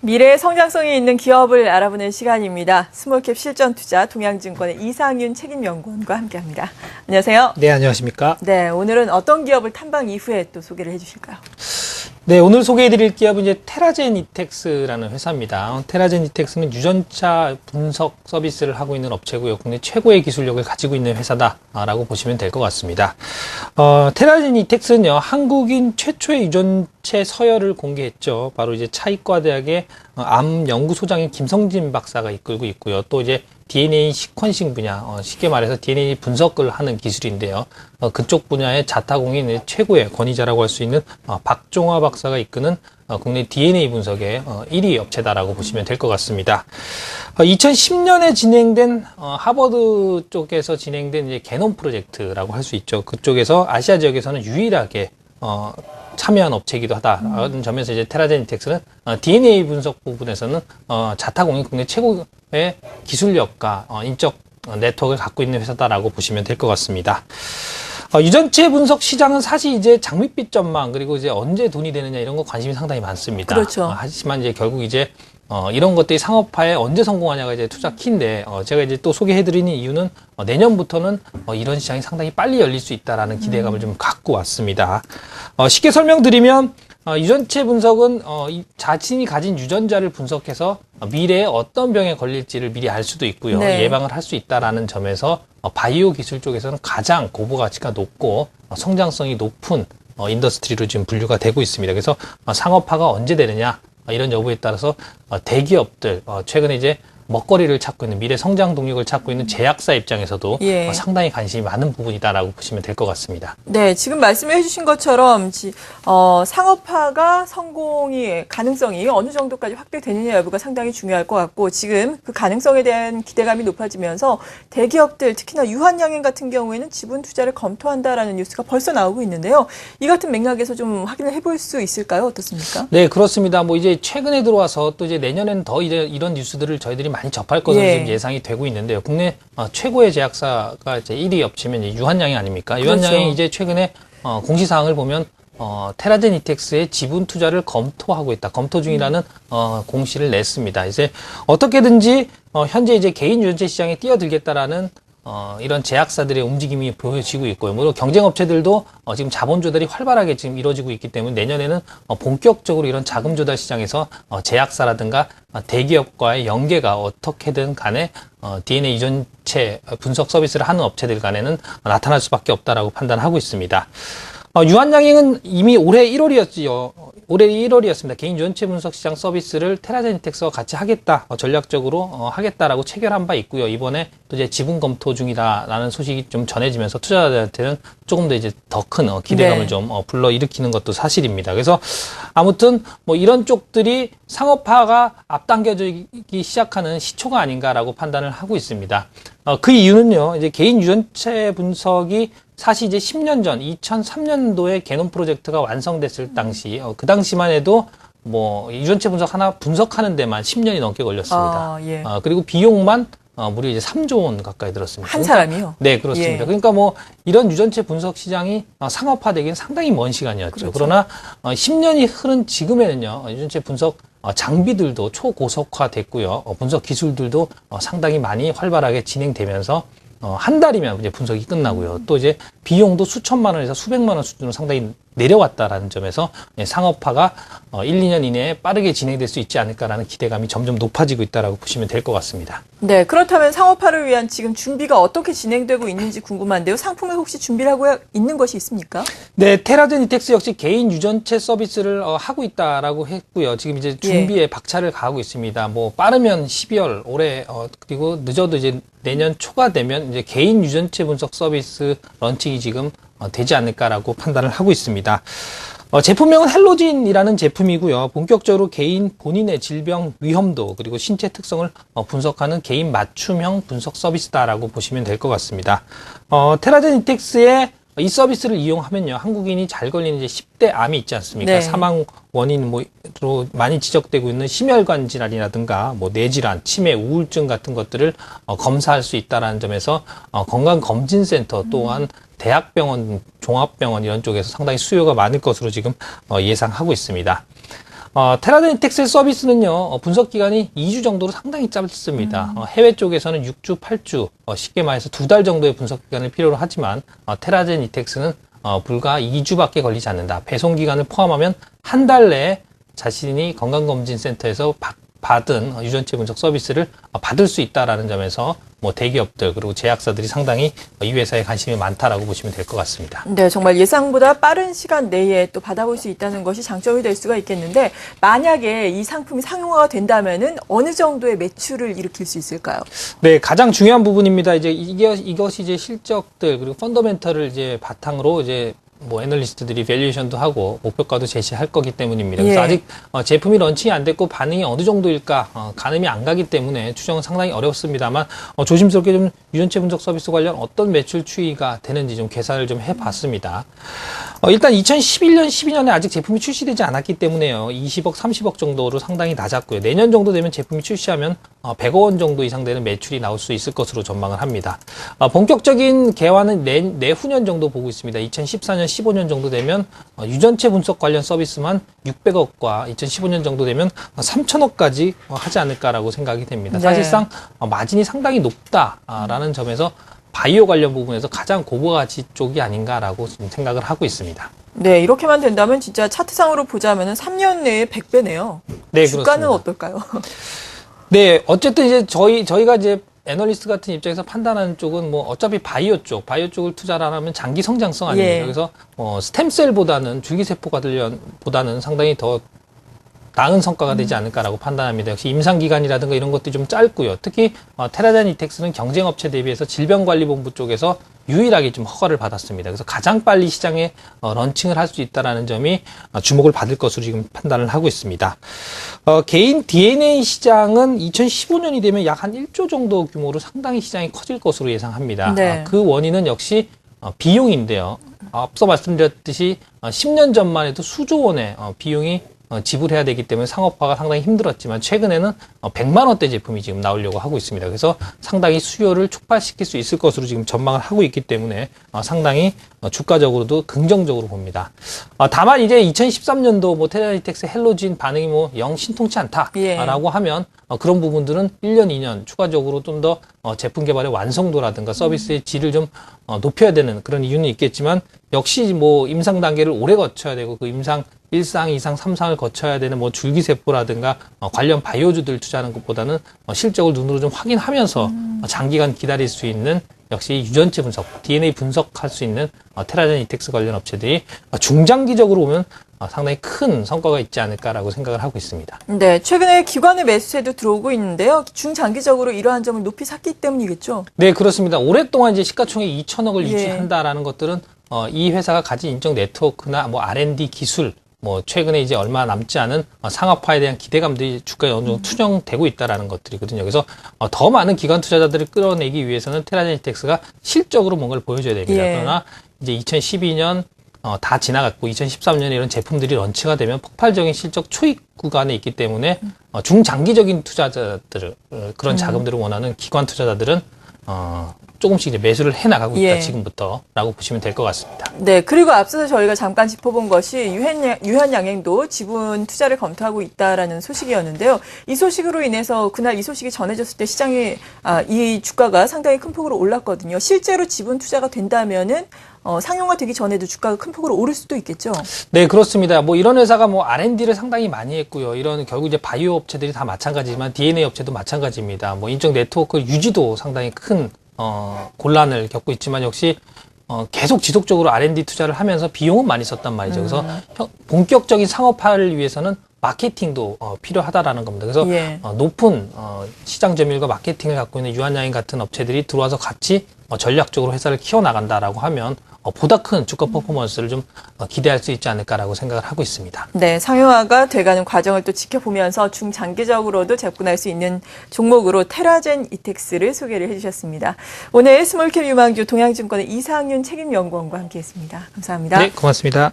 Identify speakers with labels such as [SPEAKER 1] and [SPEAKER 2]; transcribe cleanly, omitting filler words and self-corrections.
[SPEAKER 1] 미래의 성장성이 있는 기업을 알아보는 시간입니다. 스몰캡 실전투자 동양증권의 이상윤 책임연구원과 함께합니다. 안녕하세요.
[SPEAKER 2] 네, 안녕하십니까?
[SPEAKER 1] 네, 오늘은 어떤 기업을 탐방 이후에 또 소개를 해주실까요?
[SPEAKER 2] 네, 오늘 소개해드릴 기업은 이제 테라제니텍스라는 회사입니다. 테라제니텍스는 유전자 분석 서비스를 하고 있는 업체고요. 국내 최고의 기술력을 가지고 있는 회사다라고 보시면 될 것 같습니다. 테라제니텍스는요, 한국인 최초의 유전체 서열을 공개했죠. 바로 이제 차이과대학의 암 연구소장인 김성진 박사가 이끌고 있고요. 또 이제 DNA 시퀀싱 분야, 쉽게 말해서 DNA 분석을 하는 기술인데요. 그쪽 분야의 자타공인 최고의 권위자라고 할 수 있는 박종화 박사가 이끄는 국내 DNA 분석의 1위 업체다라고 보시면 될 것 같습니다. 2010년에 진행된 하버드 쪽에서 진행된 이제 게놈 프로젝트라고 할 수 있죠. 그쪽에서 아시아 지역에서는 유일하게 참여한 업체이기도 하다라는 점에서 이제 테라제니텍스는 DNA 분석 부분에서는 자타공인 국내 최고의 기술력과 인적 네트워크를 갖고 있는 회사다라고 보시면 될 것 같습니다. 유전체 분석 시장은 사실 이제 장밋빛 전망 그리고 이제 언제 돈이 되느냐 이런 거 관심이 상당히 많습니다.
[SPEAKER 1] 그렇죠.
[SPEAKER 2] 하지만 이제 결국 이제 이런 것들이 상업화에 언제 성공하냐가 이제 투자 키인데 제가 이제 또 소개해드리는 이유는 내년부터는 이런 시장이 상당히 빨리 열릴 수 있다라는 기대감을 좀 갖고 왔습니다. 쉽게 설명드리면 유전체 분석은 자신이 가진 유전자를 분석해서 미래에 어떤 병에 걸릴지를 미리 알 수도 있고요.
[SPEAKER 1] 네.
[SPEAKER 2] 예방을 할 수 있다라는 점에서 바이오 기술 쪽에서는 가장 고부 가치가 높고 성장성이 높은 인더스트리로 지금 분류가 되고 있습니다. 그래서 상업화가 언제 되느냐 이런 여부에 따라서 대기업들 최근에 이제 먹거리를 찾고 있는 미래 성장 동력을 찾고 있는 제약사 입장에서도 상당히 관심이 많은 부분이다라고 보시면 될 것 같습니다.
[SPEAKER 1] 네, 지금 말씀해 주신 것처럼 상업화가 성공이 가능성이 어느 정도까지 확대되느냐 여부가 상당히 중요할 것 같고 지금 그 가능성에 대한 기대감이 높아지면서 대기업들 특히나 유한양행 같은 경우에는 지분 투자를 검토한다라는 뉴스가 벌써 나오고 있는데요. 이 같은 맥락에서 좀 확인을 해볼 수 있을까요? 어떻습니까?
[SPEAKER 2] 네, 그렇습니다. 뭐 이제 최근에 들어와서 또 이제 내년에는 더 이제 이런 뉴스들을 저희들이 많이 접할 것으로 지금 예상이 되고 있는데요. 국내 최고의 제약사가 이제 1위 업체면 유한양행 아닙니까? 유한양행이
[SPEAKER 1] 그렇죠.
[SPEAKER 2] 이제 최근에 공시사항을 보면 테라제니텍스의 지분 투자를 검토하고 있다. 검토 중이라는 공시를 냈습니다. 이제 어떻게든지 현재 이제 개인 유전체 시장에 뛰어들겠다라는 이런 제약사들의 움직임이 보여지고 있고요. 물론 경쟁업체들도 지금 자본 조달이 활발하게 지금 이루어지고 있기 때문에 내년에는 본격적으로 이런 자금 조달 시장에서 제약사라든가 대기업과의 연계가 어떻게든 간에 DNA 유전체 분석 서비스를 하는 업체들 간에는 나타날 수밖에 없다라고 판단하고 있습니다. 유한양행은 이미 올해 1월이었지요. 올해 1월이었습니다. 개인 유전체 분석 시장 서비스를 테라제니텍스와 같이 하겠다, 전략적으로 하겠다라고 체결한 바 있고요. 이번에 또 이제 지분 검토 중이다라는 소식이 좀 전해지면서 투자자들한테는 조금 더 이제 더 큰 기대감을 좀 불러일으키는 것도 사실입니다. 그래서 아무튼 뭐 이런 쪽들이 상업화가 앞당겨지기 시작하는 시초가 아닌가라고 판단을 하고 있습니다. 그 이유는요, 이제 개인 유전체 분석이 사실 이제 10년 전 2003년도에 게놈 프로젝트가 완성됐을 당시 그 당시만 해도 뭐 유전체 분석 하나 분석하는 데만 10년이 넘게 걸렸습니다. 그리고 비용만 무려 이제 3조 원 가까이 들었습니다.
[SPEAKER 1] 한 사람이요?
[SPEAKER 2] 네, 그렇습니다. 그러니까 뭐 이런 유전체 분석 시장이 상업화되기는 상당히 먼 시간이었죠.
[SPEAKER 1] 그렇죠.
[SPEAKER 2] 그러나 10년이 흐른 지금에는요, 유전체 분석 장비들도 초고속화됐고요. 분석 기술들도 상당히 많이 활발하게 진행되면서 한 달이면 이제 분석이 끝나고요. 또 이제 비용도 수천만 원에서 수백만 원 수준으로 상당히 내려왔다라는 점에서 상업화가 1, 2년 이내에 빠르게 진행될 수 있지 않을까라는 기대감이 점점 높아지고 있다라고 보시면 될 것 같습니다.
[SPEAKER 1] 네, 그렇다면 상업화를 위한 지금 준비가 어떻게 진행되고 있는지 궁금한데요. 상품을 혹시 준비를 하고 있는 것이 있습니까?
[SPEAKER 2] 네, 테라제니텍스 역시 개인 유전체 서비스를 하고 있다라고 했고요. 지금 이제 준비에 박차를 가하고 있습니다. 뭐 빠르면 12월 올해 그리고 늦어도 이제 내년 초가 되면 이제 개인 유전체 분석 서비스 런칭이 지금 되지 않을까라고 판단을 하고 있습니다. 제품명은 헬로진이라는 제품이고요. 본격적으로 개인 본인의 질병 위험도 그리고 신체 특성을 분석하는 개인 맞춤형 분석 서비스다라고 보시면 될 것 같습니다. 테라제니텍스의 이 서비스를 이용하면요, 한국인이 잘 걸리는 이제 10대 암이 있지 않습니까? 사망 원인으로 많이 지적되고 있는 심혈관 질환이라든가 뭐 뇌질환, 치매, 우울증 같은 것들을 검사할 수 있다는 점에서 건강검진센터 또한 대학병원, 종합병원 이런 쪽에서 상당히 수요가 많을 것으로 지금 예상하고 있습니다. 테라젠 이텍스의 서비스는요, 분석 기간이 2주 정도로 상당히 짧습니다. 해외 쪽에서는 6주, 8주, 쉽게 말해서 2달 정도의 분석 기간을 필요로 하지만, 테라젠 이텍스는 불과 2주밖에 걸리지 않는다. 배송 기간을 포함하면 한 달 내에 자신이 건강검진센터에서 받은 유전체 분석 서비스를 받을 수 있다라는 점에서 뭐 대기업들 그리고 제약사들이 상당히 이 회사에 관심이 많다라고 보시면 될 것 같습니다.
[SPEAKER 1] 네, 정말 예상보다 빠른 시간 내에 또 받아볼 수 있다는 것이 장점이 될 수가 있겠는데 만약에 이 상품이 상용화가 된다면은 어느 정도의 매출을 일으킬 수 있을까요?
[SPEAKER 2] 네, 가장 중요한 부분입니다. 이제 이것이 이제 실적들 그리고 펀더멘털을 이제 바탕으로 이제 뭐 애널리스트들이 밸류에이션도 하고 목표가도 제시할 거기 때문입니다. 그래서
[SPEAKER 1] 예.
[SPEAKER 2] 아직 제품이 런칭이 안 됐고 반응이 어느 정도일까 가늠이 안 가기 때문에 추정은 상당히 어렵습니다만 조심스럽게 좀 유전체 분석 서비스 관련 어떤 매출 추이가 되는지 좀 계산을 좀 해봤습니다. 일단 2011년, 12년에 아직 제품이 출시되지 않았기 때문에요. 20억, 30억 정도로 상당히 낮았고요. 내년 정도 되면 제품이 출시하면 100억 원 정도 이상 되는 매출이 나올 수 있을 것으로 전망을 합니다. 본격적인 개화는 내후년 정도 보고 있습니다. 2014년, 15년 정도 되면 유전체 분석 관련 서비스만 600억과 2015년 정도 되면 3천억까지 하지 않을까라고 생각이 됩니다.
[SPEAKER 1] 네.
[SPEAKER 2] 사실상 마진이 상당히 높다라는 점에서 바이오 관련 부분에서 가장 고부가치 쪽이 아닌가라고 생각을 하고 있습니다.
[SPEAKER 1] 네, 이렇게만 된다면 진짜 차트상으로 보자면은 3년 내에 100배네요.
[SPEAKER 2] 네,
[SPEAKER 1] 주가는
[SPEAKER 2] 그렇습니다.
[SPEAKER 1] 어떨까요?
[SPEAKER 2] 네, 어쨌든 이제 저희가 이제 애널리스트 같은 입장에서 판단하는 쪽은 뭐 어차피 바이오 쪽을 투자를 하면 장기 성장성 아닙니까?
[SPEAKER 1] 예.
[SPEAKER 2] 그래서 스템셀보다는 줄기세포보다는 상당히 더 나은 성과가 되지 않을까라고 판단합니다. 역시 임상기간이라든가 이런 것들이 좀 짧고요. 특히 테라젠 이텍스는 경쟁업체 대비해서 질병관리본부 쪽에서 유일하게 좀 허가를 받았습니다. 그래서 가장 빨리 시장에 런칭을 할 수 있다는 점이 주목을 받을 것으로 지금 판단을 하고 있습니다. 개인 DNA 시장은 2015년이 되면 약 한 1조 정도 규모로 상당히 시장이 커질 것으로 예상합니다.
[SPEAKER 1] 네.
[SPEAKER 2] 그 원인은 역시 비용인데요. 앞서 말씀드렸듯이 10년 전만 해도 수조 원의 비용이 지불해야 되기 때문에 상업화가 상당히 힘들었지만 최근에는 100만 원대 제품이 지금 나오려고 하고 있습니다. 그래서 상당히 수요를 촉발시킬 수 있을 것으로 지금 전망을 하고 있기 때문에 상당히 주가적으로도 긍정적으로 봅니다. 다만 이제 2013년도 뭐 테라이텍스 헬로진 반응이 뭐 영 신통치 않다라고 하면 그런 부분들은 1년, 2년 추가적으로 좀 더 제품 개발의 완성도라든가 서비스의 질을 좀 높여야 되는 그런 이유는 있겠지만 역시 뭐 임상 단계를 오래 거쳐야 되고 그 임상 1상, 2상, 3상을 거쳐야 되는 뭐 줄기세포라든가 관련 바이오주들 투자하는 것보다는 실적을 눈으로 좀 확인하면서 장기간 기다릴 수 있는 역시 유전체 분석, DNA 분석할 수 있는 테라젠 이텍스 관련 업체들이 중장기적으로 보면 상당히 큰 성과가 있지 않을까라고 생각을 하고 있습니다.
[SPEAKER 1] 네, 최근에 기관의 매수세도 들어오고 있는데요. 중장기적으로 이러한 점을 높이 샀기 때문이겠죠.
[SPEAKER 2] 네, 그렇습니다. 오랫동안 이제 시가총액 2천억을
[SPEAKER 1] 예.
[SPEAKER 2] 유지한다라는 것들은 이 회사가 가진 인적 네트워크나 뭐 R&D 기술 뭐 최근에 이제 얼마 남지 않은 상업화에 대한 기대감들이 주가에 어느 정도 투영되고 있다라는 것들이거든요. 그래서 더 많은 기관 투자자들을 끌어내기 위해서는 테라젠 이텍스가 실적으로 뭔가를 보여줘야 됩니다.
[SPEAKER 1] 예.
[SPEAKER 2] 그러나 이제 2012년 다 지나갔고 2013년에 이런 제품들이 런치가 되면 폭발적인 실적 초입 구간에 있기 때문에 중장기적인 투자자들 그런 자금들을 원하는 기관 투자자들은 조금씩 이제 매수를 해나가고 있다,
[SPEAKER 1] 예.
[SPEAKER 2] 지금부터라고 보시면 될 것 같습니다.
[SPEAKER 1] 네, 그리고 앞서서 저희가 잠깐 짚어본 것이 유현양행도 지분 투자를 검토하고 있다라는 소식이었는데요. 이 소식으로 인해서 그날 이 소식이 전해졌을 때 시장이 이 주가가 상당히 큰 폭으로 올랐거든요. 실제로 지분 투자가 된다면은 상용화 되기 전에도 주가가 큰 폭으로 오를 수도 있겠죠.
[SPEAKER 2] 네, 그렇습니다. 뭐 이런 회사가 뭐 R&D를 상당히 많이 했고요. 이런 결국 이제 바이오 업체들이 다 마찬가지지만 DNA 업체도 마찬가지입니다. 뭐 인적 네트워크 유지도 상당히 큰 곤란을 겪고 있지만 역시 계속 지속적으로 R&D 투자를 하면서 비용은 많이 썼단 말이죠. 그래서 본격적인 상업화를 위해서는 마케팅도 필요하다라는 겁니다. 그래서
[SPEAKER 1] 예.
[SPEAKER 2] 높은 시장 점유율과 마케팅을 갖고 있는 유한양행 같은 업체들이 들어와서 같이 전략적으로 회사를 키워나간다라고 하면 보다 큰 주가 퍼포먼스를 좀 기대할 수 있지 않을까라고 생각을 하고 있습니다.
[SPEAKER 1] 네, 상용화가 돼가는 과정을 또 지켜보면서 중장기적으로도 접근할 수 있는 종목으로 테라젠 이텍스를 소개를 해주셨습니다. 오늘 스몰캡 유망주 동양증권의 이상윤 책임연구원과 함께했습니다. 감사합니다.
[SPEAKER 2] 네, 고맙습니다.